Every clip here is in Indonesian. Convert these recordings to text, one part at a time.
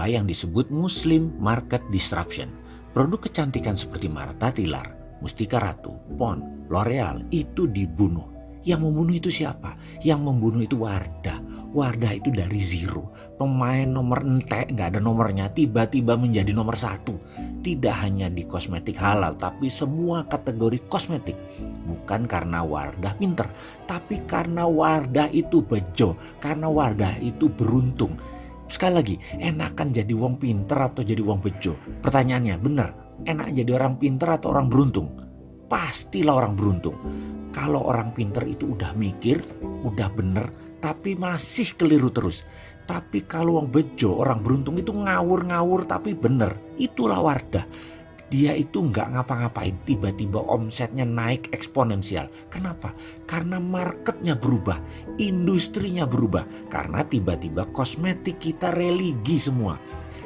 Itulah yang disebut Muslim Market Disruption. Produk kecantikan seperti Martha Tilar, Mustika Ratu, Pond, L'Oreal itu dibunuh. Yang membunuh itu siapa? Yang membunuh itu Wardah. Wardah itu dari zero. Pemain nomor entek, gak ada nomornya, tiba-tiba menjadi nomor 1. Tidak hanya di kosmetik halal, tapi semua kategori kosmetik. Bukan karena Wardah pinter, tapi karena Wardah itu bejo. Karena Wardah itu beruntung. Sekali lagi, enakan jadi wong pinter atau jadi wong bejo? Pertanyaannya, bener, enak jadi orang pinter atau orang beruntung? Pastilah orang beruntung. Kalau orang pinter itu udah mikir, udah bener, tapi masih keliru terus. Tapi kalau orang bejo, orang beruntung itu ngawur-ngawur tapi bener. Itulah Wardah. Dia itu nggak ngapa-ngapain, tiba-tiba omsetnya naik eksponensial. Kenapa? Karena marketnya berubah, industrinya berubah. Karena tiba-tiba kosmetik kita religi semua.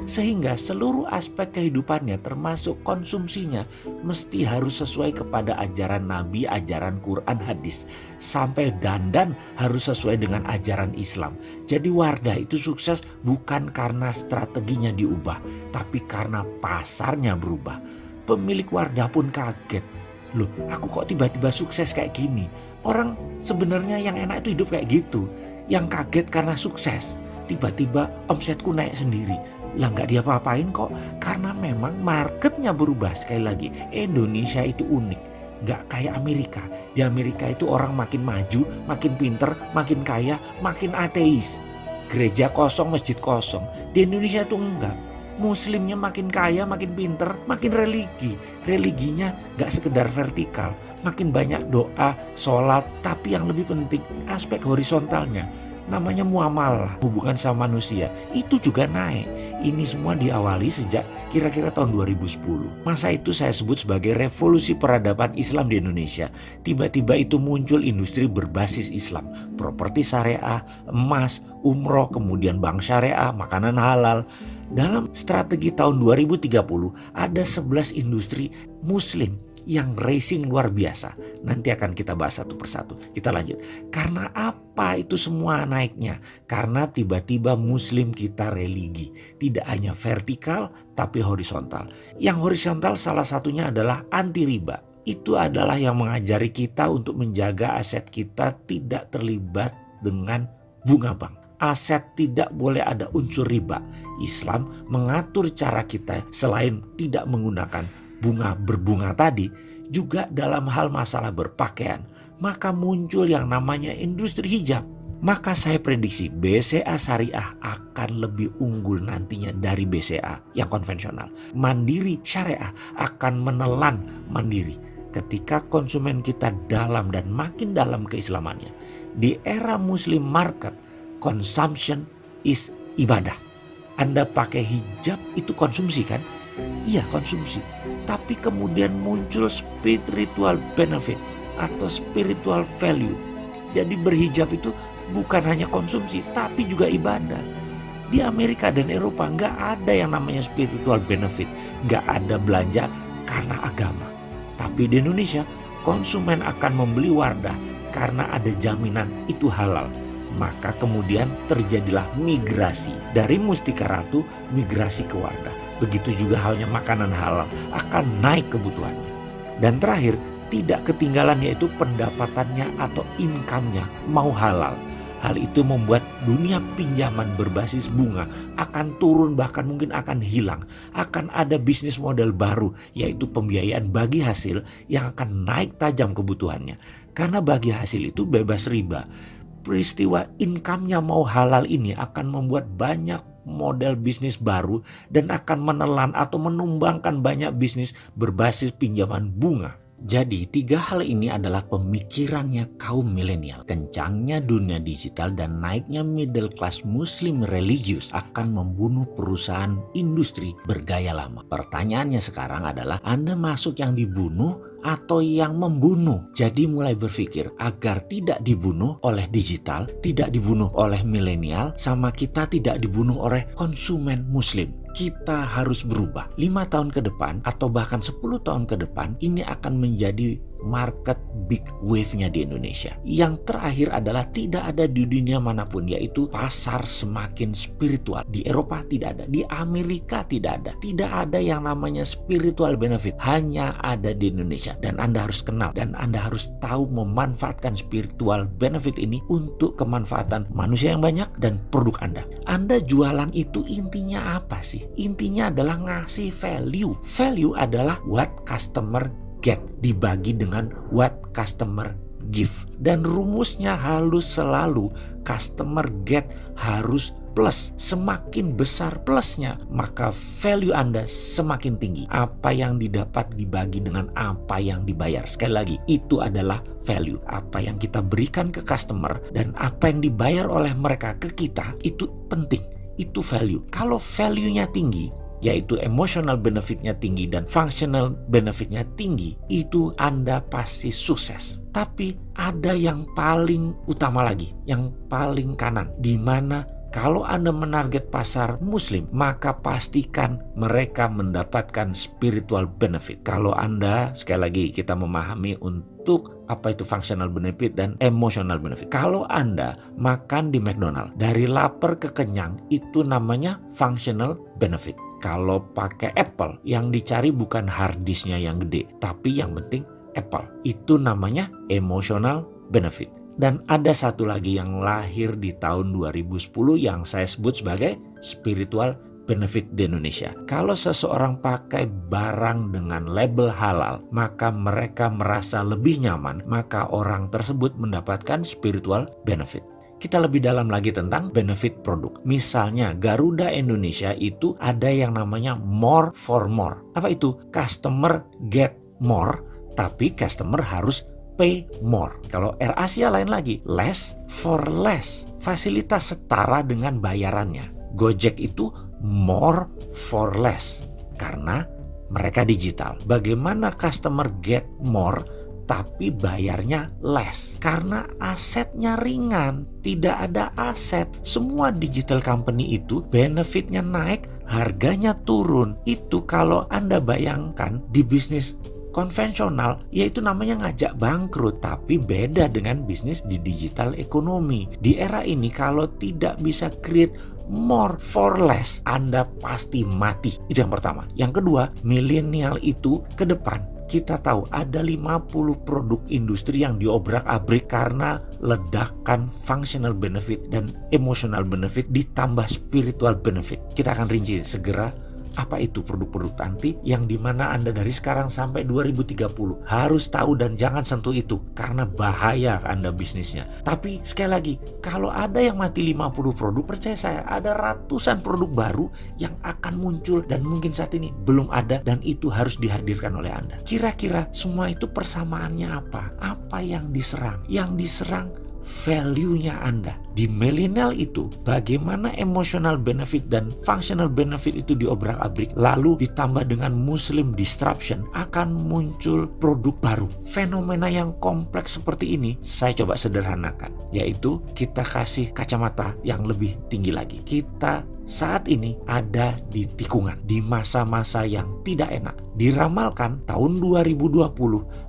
Sehingga seluruh aspek kehidupannya termasuk konsumsinya mesti harus sesuai kepada ajaran Nabi, ajaran Quran, hadis. Sampai dandan harus sesuai dengan ajaran Islam. Jadi Wardah itu sukses bukan karena strateginya diubah, tapi karena pasarnya berubah. Pemilik Wardah pun kaget. Loh, aku kok tiba-tiba sukses kayak gini? Orang sebenarnya yang enak itu hidup kayak gitu. Yang kaget karena sukses. Tiba-tiba omsetku naik sendiri. Lah nggak diapa-apain kok, karena memang marketnya berubah. Sekali lagi, Indonesia itu unik, nggak kayak Amerika. Di Amerika itu orang makin maju, makin pinter, makin kaya, makin ateis. Gereja kosong, masjid kosong. Di Indonesia itu enggak. Muslimnya makin kaya, makin pinter, makin religi. Religinya nggak sekedar vertikal, makin banyak doa, sholat, tapi yang lebih penting aspek horizontalnya. Namanya muamalah, hubungan sama manusia, itu juga naik. Ini semua diawali sejak kira-kira tahun 2010. Masa itu saya sebut sebagai revolusi peradaban Islam di Indonesia. Tiba-tiba itu muncul industri berbasis Islam. Properti syariah, emas, umroh, kemudian bank syariah, makanan halal. Dalam strategi tahun 2030 ada 11 industri muslim yang racing luar biasa. Nanti akan kita bahas satu persatu. Kita lanjut. Karena apa itu semua naiknya? Karena tiba-tiba muslim kita religi. Tidak hanya vertikal tapi horizontal. Yang horizontal salah satunya adalah anti riba. Itu adalah yang mengajari kita untuk menjaga aset kita tidak terlibat dengan bunga bank. Aset tidak boleh ada unsur riba. Islam mengatur cara kita selain tidak menggunakan bunga berbunga tadi, juga dalam hal masalah berpakaian. Maka muncul yang namanya industri hijab. Maka saya prediksi BCA syariah akan lebih unggul nantinya dari BCA yang konvensional. Mandiri syariah akan menelan mandiri ketika konsumen kita dalam dan makin dalam keislamannya. Di era Muslim market, consumption is ibadah. Anda pakai hijab itu konsumsi kan? Iya, konsumsi. Tapi kemudian muncul spiritual benefit atau spiritual value. Jadi berhijab itu bukan hanya konsumsi tapi juga ibadah. Di Amerika dan Eropa nggak ada yang namanya spiritual benefit. Nggak ada belanja karena agama. Tapi di Indonesia konsumen akan membeli Wardah karena ada jaminan itu halal. Maka kemudian terjadilah migrasi dari Mustika Ratu, migrasi ke Wardah. Begitu juga halnya makanan halal akan naik kebutuhannya. Dan terakhir, tidak ketinggalan yaitu pendapatannya atau income-nya mau halal. Hal itu membuat dunia pinjaman berbasis bunga akan turun, bahkan mungkin akan hilang. Akan ada bisnis model baru yaitu pembiayaan bagi hasil yang akan naik tajam kebutuhannya. Karena bagi hasil itu bebas riba. Peristiwa income-nya mau halal ini akan membuat banyak model bisnis baru dan akan menelan atau menumbangkan banyak bisnis berbasis pinjaman bunga. Jadi 3 hal ini adalah pemikirannya kaum milenial. Kencangnya dunia digital dan naiknya middle class muslim religius akan membunuh perusahaan industri bergaya lama. Pertanyaannya sekarang adalah Anda masuk yang dibunuh atau yang membunuh? Jadi mulai berpikir agar tidak dibunuh oleh digital, tidak dibunuh oleh milenial, sama kita tidak dibunuh oleh konsumen muslim. Kita harus berubah. 5 tahun ke depan atau bahkan 10 tahun ke depan ini akan menjadi market big wave-nya di Indonesia. Yang terakhir adalah tidak ada di dunia manapun, yaitu pasar semakin spiritual. Di Eropa tidak ada, di Amerika tidak ada. Tidak ada yang namanya spiritual benefit, hanya ada di Indonesia. Dan Anda harus kenal dan Anda harus tahu memanfaatkan spiritual benefit ini untuk kemanfaatan manusia yang banyak dan produk Anda. Anda jualan itu intinya apa sih? Intinya adalah ngasih value. Value adalah what customer get dibagi dengan what customer give. Dan rumusnya halus selalu, customer get harus plus. Semakin besar plusnya, maka value Anda semakin tinggi. Apa yang didapat dibagi dengan apa yang dibayar. Sekali lagi, itu adalah value. Apa yang kita berikan ke customer dan apa yang dibayar oleh mereka ke kita, itu penting. Itu value. Kalau value-nya tinggi, yaitu emotional benefitnya tinggi dan functional benefitnya tinggi, itu Anda pasti sukses. Tapi ada yang paling utama lagi, yang paling kanan, di mana kalau Anda menarget pasar muslim, maka pastikan mereka mendapatkan spiritual benefit. Kalau Anda, sekali lagi kita memahami untuk apa itu functional benefit dan emotional benefit. Kalau Anda makan di McDonald, dari lapar ke kenyang, itu namanya functional benefit. Kalau pakai Apple, yang dicari bukan hard disknya yang gede, tapi yang penting Apple. Itu namanya emotional benefit. Dan ada satu lagi yang lahir di tahun 2010 yang saya sebut sebagai spiritual benefit di Indonesia. Kalau seseorang pakai barang dengan label halal, maka mereka merasa lebih nyaman, maka orang tersebut mendapatkan spiritual benefit. Kita lebih dalam lagi tentang benefit produk. Misalnya Garuda Indonesia itu ada yang namanya more for more. Apa itu? Customer get more, tapi customer harus pay more. Kalau AirAsia lain lagi, less for less. Fasilitas setara dengan bayarannya. Gojek itu more for less karena mereka digital. Bagaimana customer get more tapi bayarnya less? Karena asetnya ringan, tidak ada aset. Semua digital company itu benefitnya naik, harganya turun. Itu kalau Anda bayangkan di bisnis konvensional, yaitu namanya ngajak bangkrut, tapi beda dengan bisnis di digital ekonomi. Di era ini kalau tidak bisa create more for less, Anda pasti mati. Itu yang pertama. Yang kedua, milenial itu ke depan kita tahu ada 50 produk industri yang diobrak-abrik karena ledakan functional benefit dan emotional benefit ditambah spiritual benefit. Kita akan rinci segera apa itu produk-produk anti yang dimana Anda dari sekarang sampai 2030 harus tahu dan jangan sentuh itu karena bahaya Anda bisnisnya. Tapi sekali lagi, kalau ada yang mati 50 produk, percaya saya ada ratusan produk baru yang akan muncul dan mungkin saat ini belum ada, dan itu harus dihadirkan oleh Anda. Kira-kira semua itu persamaannya apa? Apa yang diserang? Yang diserang value-nya Anda. Di milenial itu bagaimana emotional benefit dan functional benefit itu diobrak-abrik, lalu ditambah dengan muslim disruption, akan muncul produk baru. Fenomena yang kompleks seperti ini saya coba sederhanakan, yaitu kita kasih kacamata yang lebih tinggi lagi. Kita saat ini ada di tikungan, di masa-masa yang tidak enak. Diramalkan tahun 2020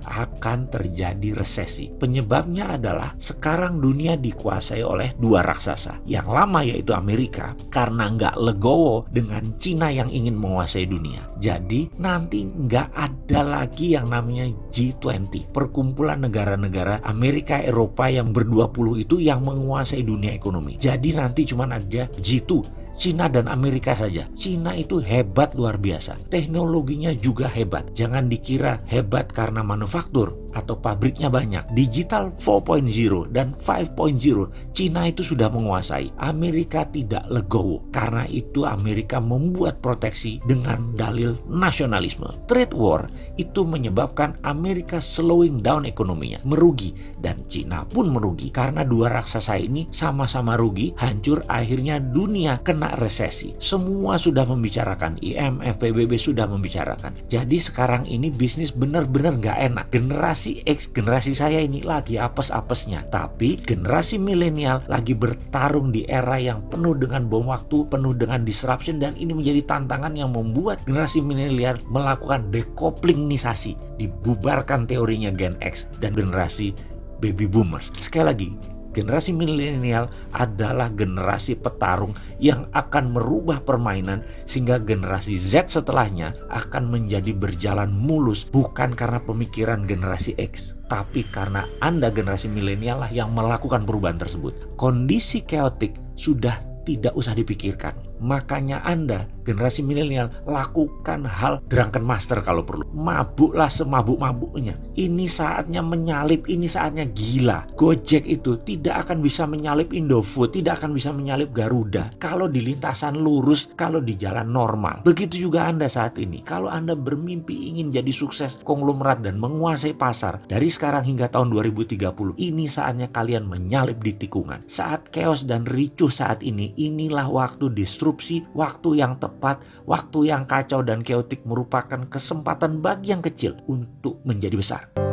akan terjadi resesi. Penyebabnya adalah sekarang dunia dikuasai oleh dua raksasa. Yang lama yaitu Amerika, karena nggak legowo dengan Cina yang ingin menguasai dunia. Jadi nanti nggak ada lagi yang namanya G20, perkumpulan negara-negara Amerika Eropa yang ber-20 itu yang menguasai dunia ekonomi. Jadi nanti cuma ada G2, Cina dan Amerika saja. Cina itu hebat luar biasa. Teknologinya juga hebat. Jangan dikira hebat karena manufaktur atau pabriknya banyak. Digital 4.0 dan 5.0 Cina itu sudah menguasai. Amerika tidak legowo. Karena itu Amerika membuat proteksi dengan dalil nasionalisme. Trade war itu menyebabkan Amerika slowing down ekonominya, merugi, dan Cina pun merugi. Karena dua raksasa ini sama-sama rugi, hancur, akhirnya dunia kena resesi. Semua sudah membicarakan, IMF, PBB sudah membicarakan. Jadi sekarang ini bisnis benar-benar gak enak. Generasi generasi X, generasi saya ini lagi apes-apesnya. Tapi generasi milenial lagi bertarung di era yang penuh dengan bom waktu, penuh dengan disruption, dan ini menjadi tantangan yang membuat generasi milenial melakukan dekoplingisasi, dibubarkan teorinya Gen X dan generasi baby boomers. Sekali lagi, generasi milenial adalah generasi petarung yang akan merubah permainan sehingga generasi Z setelahnya akan menjadi berjalan mulus, bukan karena pemikiran generasi X, tapi karena Anda generasi milenial lah yang melakukan perubahan tersebut. Kondisi chaotic sudah tidak usah dipikirkan. Makanya Anda generasi milenial lakukan hal drunken master kalau perlu. Mabuklah semabuk-mabuknya. Ini saatnya menyalip, ini saatnya gila. Gojek itu tidak akan bisa menyalip Indofood, tidak akan bisa menyalip Garuda kalau di lintasan lurus, kalau di jalan normal. Begitu juga Anda saat ini. Kalau Anda bermimpi ingin jadi sukses konglomerat dan menguasai pasar dari sekarang hingga tahun 2030, ini saatnya kalian menyalip di tikungan. Saat chaos dan ricuh saat ini, inilah waktu disrupsi, waktu yang tepat, waktu yang kacau dan chaotic merupakan kesempatan bagi yang kecil untuk menjadi besar.